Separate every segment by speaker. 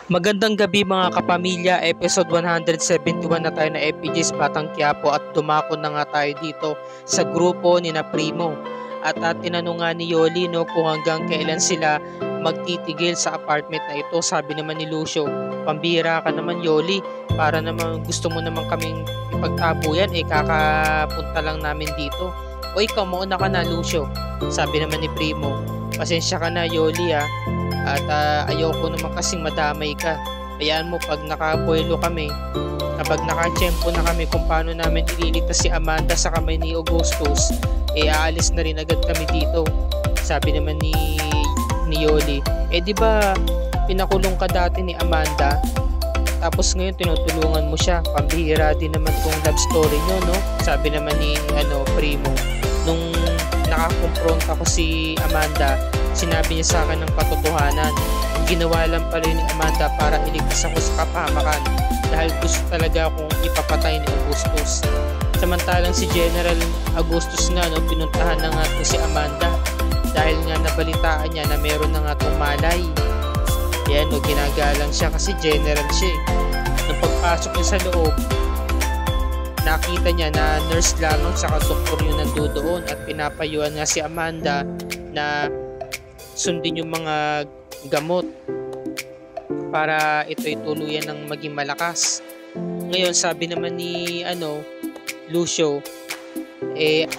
Speaker 1: Magandang gabi mga kapamilya, episode 171 na tayo na FPJ's Batang Quiapo at dumako na nga tayo dito sa grupo ni na Primo. At tinanong nga ni Yoli kung hanggang kailan sila magtitigil sa apartment na ito. Sabi naman ni Lucio, pambira ka naman Yoli, para naman gusto mo naman kaming ipagtabuyan, kakapunta lang namin dito. O ikaw mauna ka na Lucio, sabi naman ni Primo. Pasensya ka na Yoli at ayoko naman kasing madamay ka. Hayaan mo pag nakabuelo kami, kapag nakachempo na kami kung paano namin ililigtas si Amanda sa kamay ni Augustus, aalis na rin agad kami dito. Sabi naman ni Yoli, di ba pinakulong ka dati ni Amanda, tapos ngayon tinutulungan mo siya? Pambihira din naman tong love story nyo, no? Sabi naman ni Primo. Nung nakakonfront ako si Amanda, sinabi niya sa akin ng katotohanan. Ginawa lang pala ni Amanda para iligtas ako sa kapahamakan dahil gusto talaga akong ipapatay ni Augustus. Samantalang si General Augustus nga pinuntahan na nga si Amanda dahil nga nabalitaan niya na meron na nga itong malay. Yan ginagalang siya kasi general siya. Nung pagpasok niya sa loob, nakita niya na nurse lamang sa doktor yung nandoon at pinapayuan nga si Amanda na sundin yung mga gamot para ito'y tuluyan ng maging malakas. Ngayon sabi naman ni Lucio,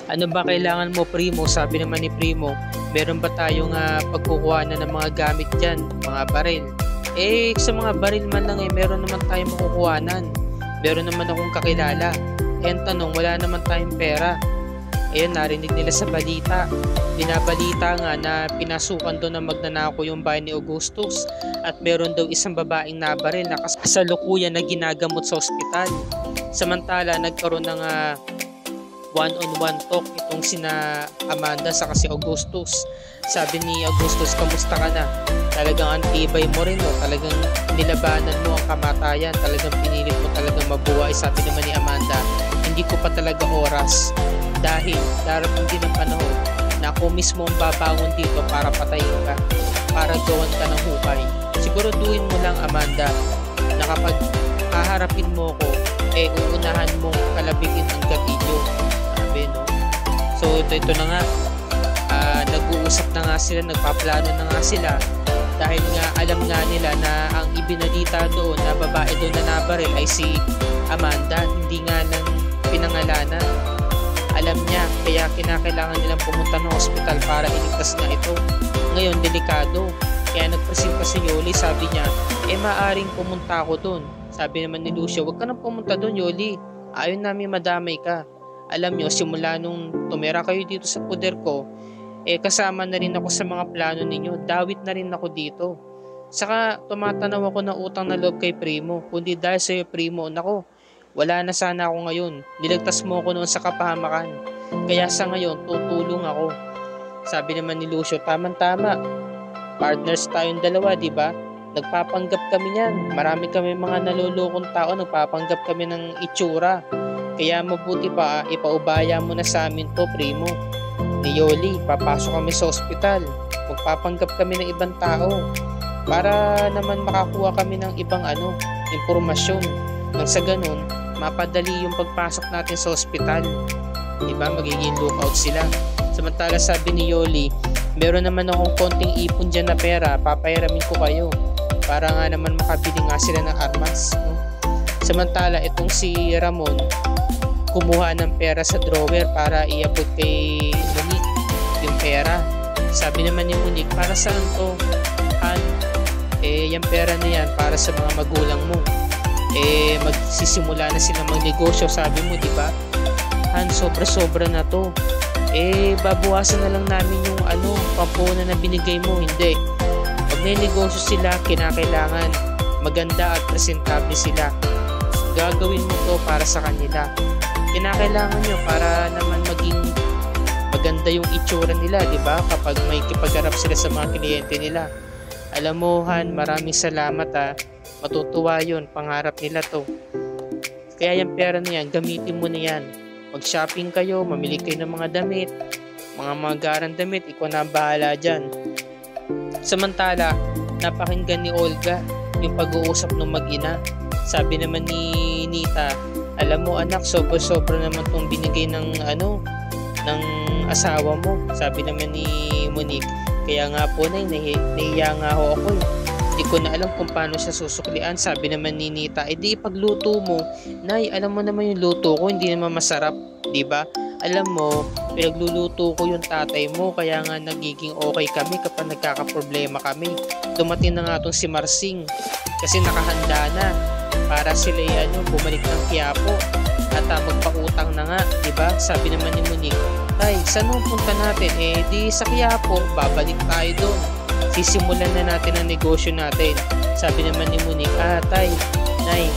Speaker 1: ano ba kailangan mo Primo? Sabi naman ni Primo, meron ba tayong pagkukuhanan ng mga gamit dyan, mga baril? Sa mga baril man lang meron naman tayong makukuhanan. Meron naman akong kakilala. Ang tanong, wala naman tayong pera. Narinig nila sa balita. Binabalita nga na pinasukan doon na magnanako yung bahay ni Augustus at meron daw isang babaeng nabaril na kasalukuyan na ginagamot sa ospital. Samantala, nagkaroon ng one-on-one talk itong sina Amanda sa kasi Augustus. Sabi ni Augustus, kamusta ka na? Talagang antibay mo rin, talagang nilabanan mo ang kamatayan, talagang pinilit mo talagang mabuhay. Sabi naman ni Amanda, hindi ko pa talaga oras dahil darating din ang panahon na ako mismo ang babangon dito para patayin ka, para gawan ka ng hukay. Siguraduhin mo lang Amanda na kapag haharapin mo ko, uunahan mong kalabigin ang gatilyo. Sabi, no? So ito na nga, nag-uusap na nga sila, nagpaplano na nga sila dahil nga alam nga nila na ang ibinalita doon na babae doon na nabaril ay si Amanda, hindi nga lang pinangalanan. Alam niya, kaya kinakailangan nilang pumunta ng hospital para iligtas na ito. Ngayon, delikado. Kaya nagpresenta si Yoli, sabi niya, maaring pumunta ako doon. Sabi naman ni Lucio, huwag ka nang pumunta doon Yoli, ayaw namin madamay ka. Alam niyo, simula nung tumira kayo dito sa poder ko, kasama na rin ako sa mga plano ninyo, dawit na rin ako dito. Saka tumatanaw ako ng utang na loob kay Primo, kundi dahil sa'yo Primo, nako, wala na sana ako ngayon. Niligtas mo ako noon sa kapahamakan. Kaya sa ngayon, tutulong ako. Sabi naman ni Lucio, tamang-tama. Partners tayong dalawa, di ba? Nagpapanggap kami niyan. Marami kami mga nalulukong tao, nagpapanggap kami ng itsura. Kaya mabuti pa, ipaubaya mo na sa amin to, Primo. Ni Yoli, papasok kami sa ospital. Magpapanggap kami ng ibang tao. Para naman makakuha kami ng ibang impormasyon. Nang sa ganun, mapadali yung pagpasok natin sa ospital. Diba? Magiging lookout sila. Samantala sabi ni Yoli, meron naman akong konting ipon dyan na pera, papayaramin ko kayo. Para nga naman makabili nga sila ng armas. No? Samantala, itong si Ramon, kumuha ng pera sa drawer para iabot kay Monique yung pera. Sabi naman ni Monique, para saan to? Han, yung pera na yan para sa mga magulang mo. Magsisimula na sila magnegosyo, sabi mo, di ba? Han, sobra-sobra na to. Babawasan na lang namin yung pampunan na binigay mo. Hindi. Pag may negosyo sila, kinakailangan maganda at presentable sila. Gagawin mo to para sa kanila. Kinakailangan nyo para naman maging maganda yung itsura nila, di ba? Kapag may kipagharap sila sa mga kliyente nila. Alam mo, Han, maraming salamat matutuwa yun, pangarap nila to. Kaya yung pera na yan, gamitin mo na yan. Mag-shopping kayo, mamili kayo ng mga damit, mga magaran damit, ikaw na ang bahala dyan. Samantala, napakinggan ni Olga yung pag-uusap ng mag-ina. Sabi naman ni Nita, alam mo anak, sobra naman tong binigay ng ng asawa mo. Sabi naman ni Monique, kaya nga po nay, nahiya nga ho ako eh. Hindi ko na alam kung paano siya susuklian. Sabi naman ni Nita, di pagluto mo. Nay, alam mo naman yung luto ko, hindi naman masarap, di ba? Alam mo, pinagluluto ko yung tatay mo, kaya nga nagiging okay kami kapag nagkakaproblema kami. Dumating na nga tong si Marsing kasi nakahanda na para sila bumalik ng Quiapo at magpautang na nga, di ba? Sabi naman ni Monique, tay, saan ang punta natin? Di sa Quiapo, babalik tayo doon. Sisimulan na natin ang negosyo natin. Sabi naman ni Monique, tay, nay,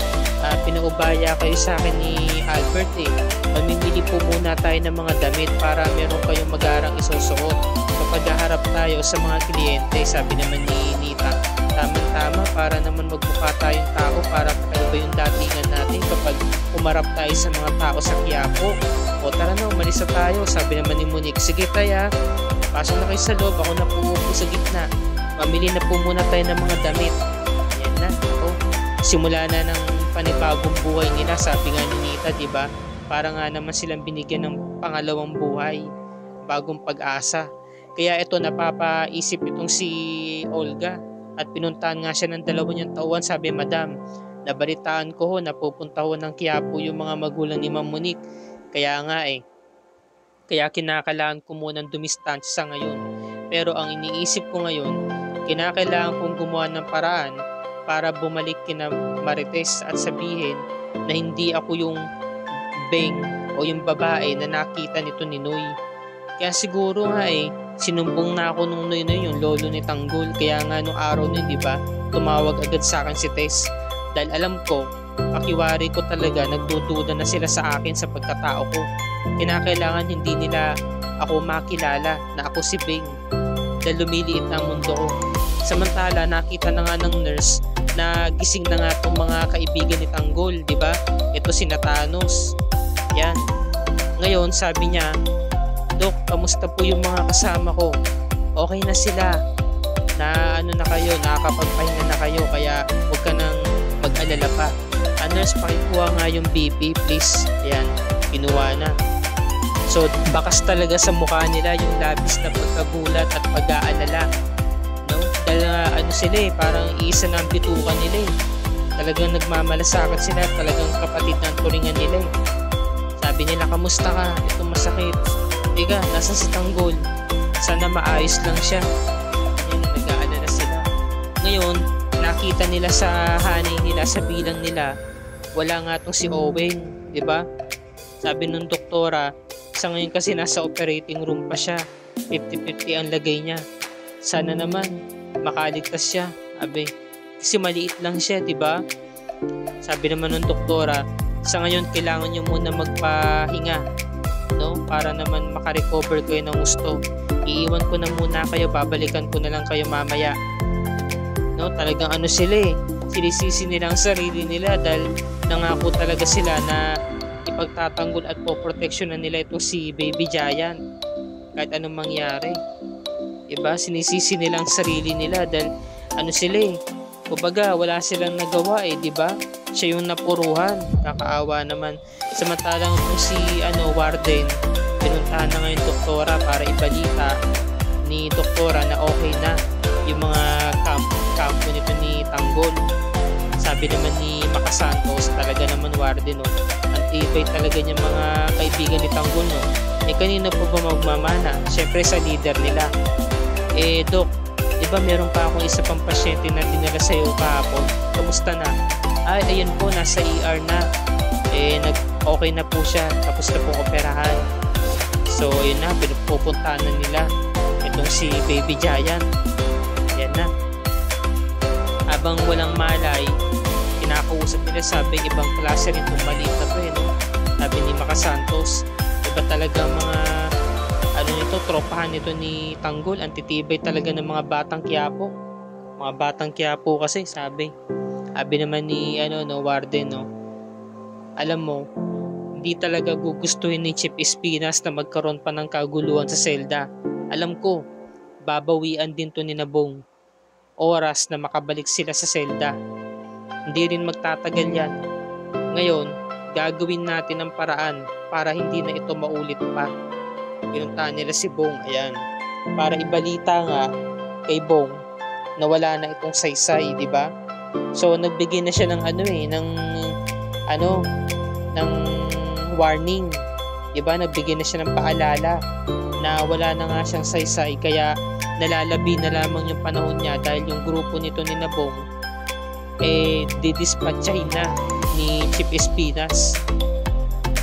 Speaker 1: pinaubaya kayo sa akin ni Albert mamimili po muna tayo ng mga damit para meron kayong mag-arang isusuot kapag harap tayo sa mga kliyente. Sabi naman ni Nita, tama para naman magmukha tayong tao, para kakaiba yung datingan natin kapag umarap tayo sa mga tao sa Quiapo. O tara na, umalis na tayo. Sabi naman ni Monique, sige tayo, pasok na kayo sa loob, ako na po sa gitna. Mamili na po muna tayo ng mga damit. Yan na, simula na ng panibagong buhay nila. Sabi nga ni Nita, diba? Para nga naman silang binigyan ng pangalawang buhay, bagong pag-asa. Kaya ito, napapaisip itong si Olga at pinuntahan nga siya ng 2 niyang tauhan. Sabi, Madam, nabalitaan ko na pupunta ng Quiapo yung mga magulang ni Ma'am Monique. Kaya nga kaya kinakailangan ko munang dumistansya sa ngayon. Pero ang iniisip ko ngayon, kinakailangan kong gumawa ng paraan para bumalik kina Marites at sabihin na hindi ako yung Beng o yung babae na nakita nito ni Noy. Kaya siguro nga sinumbong na ako nung Noy yung lolo ni Tanggol. Kaya nga nung araw nun, di ba, tumawag agad sa akin si Tess. Dahil alam ko, pakiwari ko talaga, nagdududa na sila sa akin sa pagkatao ko. Kinakailangan hindi nila ako makilala na ako si Beng dahil lumiliit na ang mundo ko. Samantala, nakita na nga ng nurse na gising na nga itong mga kaibigan ni Tanggol, di ba? Ito si Thanos. Yan. Ngayon, sabi niya, Dok, kamusta po yung mga kasama ko? Okay na sila. Na na kayo, nakakapagpahinga na kayo, kaya huwag ka nang mag-alala pa. Nurse, pakikuha nga yung BP, please. Yan, kinuha na. So, bakas talaga sa mukha nila yung labis na pagkagulat at pag-aalala. No? Dahil sila parang isa na ang bitukan nila Talagang nagmamalasakit sila, talagang kapatid ng turingan nila Sabi nila, kamusta ka? Ito masakit. Teka, nasa si Tanggol. Sana maayos lang siya. Yan, nag-aalala sila. Ngayon, nakita nila sa hanay nila, sa bilang nila, wala nga tong si Owen, di ba? Sabi nung doktora, sa ngayon kasi nasa operating room pa siya. 50-50 ang lagay niya. Sana naman makaligtas siya. Kasi maliit lang siya, di ba? Sabi naman ng doktora, sa ngayon kailangan niyo muna magpahinga, no? Para naman makarecover kayo ng gusto. Iiwan ko na muna kayo, babalikan ko na lang kayo mamaya. No, talagang sila sinisisi nila ang sarili nila dahil nangako talaga sila na ipagtatanggol at poproteksyonan nila itong si Baby Giant kahit anong mangyari. Diba? Sinisisi nila ang sarili nila dahil sila kumbaga wala silang nagawa diba? Siya yung napuruhan, kakaawa naman. Samantalang si Warden, pinuntahan na ngayon doktora para ibalita ni doktora na okay na yung mga kampo nito ni Tanggol. Sabi naman ni Makasantos, talaga naman Warden ang tibay talaga niya mga kaibigan ni Tanggol kanina po ba magmamana? Siyempre sa leader nila. Dok, diba meron pa akong isa pang pasyente na dinala sa iyo kahapon? Kamusta na? Ayun po, nasa ER na. Okay na po siya. Tapos na po operahan. So, yun na, pinupuntahan na nila itong si Baby Giant. Yan na. Habang walang malay, kinakausap nila, sabi ibang klase rin itong maliit na to Sabi ni Makasantos, iba talaga mga tropahan nito ni Tanggol. Antitibay talaga ng mga batang Quiapo. Mga batang Quiapo kasi, sabi naman ni Warden, alam mo, hindi talaga gugustuhin ni Chief Espinas na magkaroon pa ng kaguluhan sa selda. Alam ko, babawian din to ni Nabong. Oras na makabalik sila sa selda. Hindi rin magtatagal yan. Ngayon, gagawin natin ang paraan para hindi na ito maulit pa. Pinuntahan nila si Bong, ayan, para ibalita nga kay Bong na wala na itong saysay, di ba? So nagbigay na siya ng ng warning, di ba? Nagbigay na siya ng paalala na wala na nga siyang saysay, kaya nalalabi na lamang yung panahon niya dahil yung grupo nito ni Bong didispatchahin na ni Chief Espinas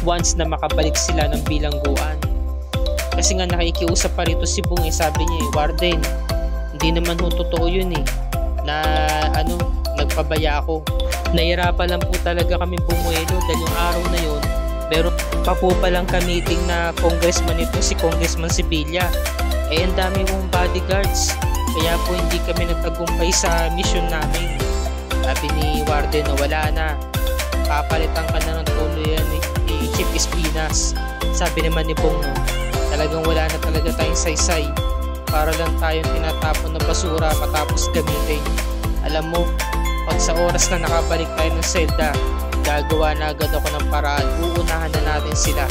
Speaker 1: once na makabalik sila ng bilangguan. Kasi nga nakikiusap pa rito si Bong, sabi niya Warden, hindi naman totoo yun na nagpabaya ako. Nahirapan lang po talaga kami bumuelo dahil yung araw na yun meron pa po palang ka-meeting na congressman ito, si Congressman Sibilia. Ang dami mong bodyguards, kaya po hindi kami nagtagumpay sa mission namin. Sabi ni Warden, wala na, papalitan ka na ng tuluyan ni Chief Espinas. Sabi naman ni Bong, talagang wala na talaga tayong saysay, para lang tayong tinatapon na basura matapos gamitin. Alam mo, pag sa oras na nakabalik tayo ng selda, gagawa na agad ako ng paraan, uunahan na natin sila.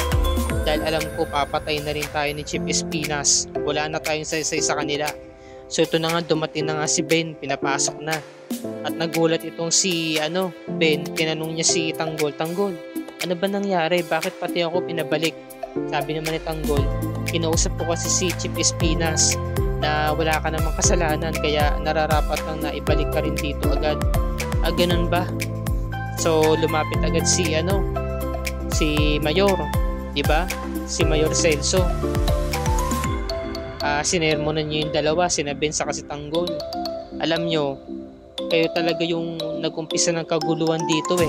Speaker 1: Dahil alam ko papatay na rin tayo ni Chief Espinas, wala na tayong saysay sa kanila. So ito na nga, dumating na nga si Ben, pinapasok na. At nagulat itong si Ben, tinanong niya si Tanggol, ano ba nangyari? Bakit pati ako pinabalik? Sabi naman ni Tanggol, kinausap ko kasi si Chief Espinas na wala ka namang kasalanan, kaya nararapat lang na ibalik ka rin dito agad. Ganun ba? So lumapit agad si Mayor, di ba? Si Mayor Celso. Sinermonan niyo yung dalawa, sina Ben sa kasi Tanggol. Alam nyo, kayo talaga yung nag-umpisa ng kaguluhan dito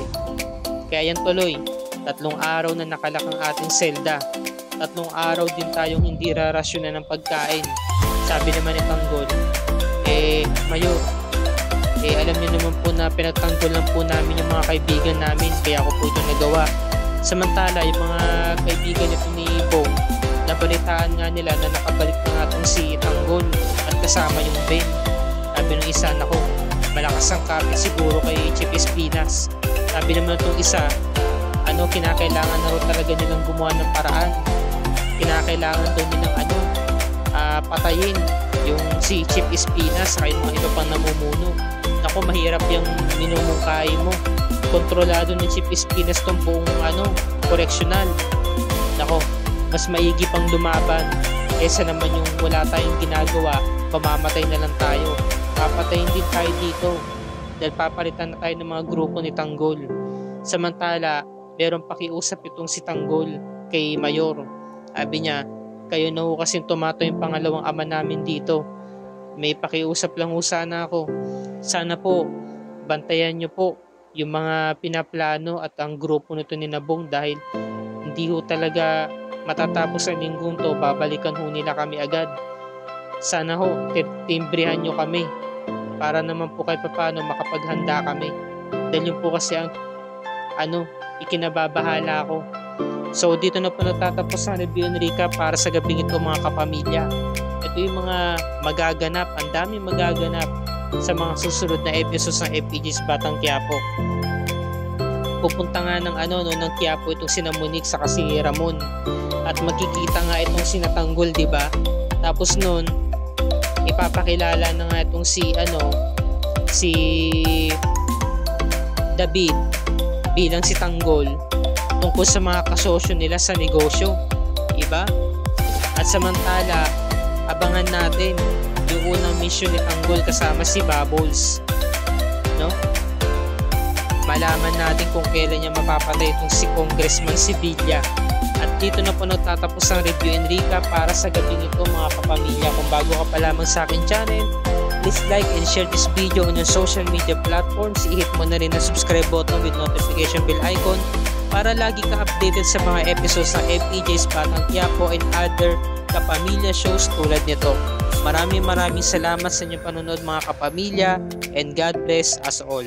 Speaker 1: Kaya yan tuloy, 3 araw na nakalak ang ating selda. 3 araw din tayong hindi rarasyonan ng pagkain. Sabi naman ni Tanggol, Mayor, alam niyo naman po na pinagtanggol lang po namin yung mga kaibigan namin, kaya ako po ito nagawa. Samantala, yung mga kaibigan nito ni Bong, nabalitaan nga nila na nakabalik na nga itong si Tanggol at kasama yung Ben. Sabi ng isa, nako, malakas ang kapit siguro kay Chief Espinas. Sabi naman itong isa, kinakailangan na rin talaga nilang gumawa ng paraan. Kinakailangan daw nilang patayin yung si Chief Espinas sa mga iba pang namumuno. Nako, mahirap yung minumungkahi mo. Kontrolado ni Chief Espinas tong buong correctional. Nako, mas maigi pang lumaban kesa naman yung wala tayong ginagawa, pamamatay na lang tayo. Papatayin din tayo dito dahil papalitan na tayo ng mga grupo ni Tanggol. Samantala, meron pakiusap itong si Tanggol kay Mayor. Sabi niya, kayo na ho kasing tumato yung pangalawang ama namin dito. May pakiusap lang ho sana ako. Sana po, bantayan nyo po yung mga pinaplano at ang grupo nito ni Bong, dahil hindi ho talaga matatapos ang linggong to, babalikan ho nila kami agad. Sana ho, timbrehan nyo kami para naman po kahit paano makapaghanda kami. Dahil yun po kasi ang ikinababahala ko. So dito na po natatapos ang review and recap para sa gabing ito mga kapamilya. Ito yung mga magaganap, ang daming magaganap sa mga susunod na episodes ng FPJ's Batang Quiapo. Pupunta nga ng ng Quiapo itong sina Monique sa si Ramon, at magkikita nga itong sina Tanggol, di ba? Tapos noon ipapakilala na nga itong si David bilang si Tanggol tungkol sa mga kasosyo nila sa negosyo, diba? At samantala, abangan natin yung unang mission ni Tanggol kasama si Bubbles, no? Malaman natin kung kailan niya mapapatay itong si Congressman Sibilia. At dito na po nagtatapos ang review and recap para sa gabing ito mga kapamilya. Kung bago ka pa lamang sa akin channel, please like and share this video on your social media platforms. I-hit mo na rin ang subscribe button with notification bell icon para lagi ka updated sa mga episodes ng FPJ's Batang Quiapo and other kapamilya shows tulad nito. Maraming salamat sa inyong panonood mga kapamilya, and God bless us all.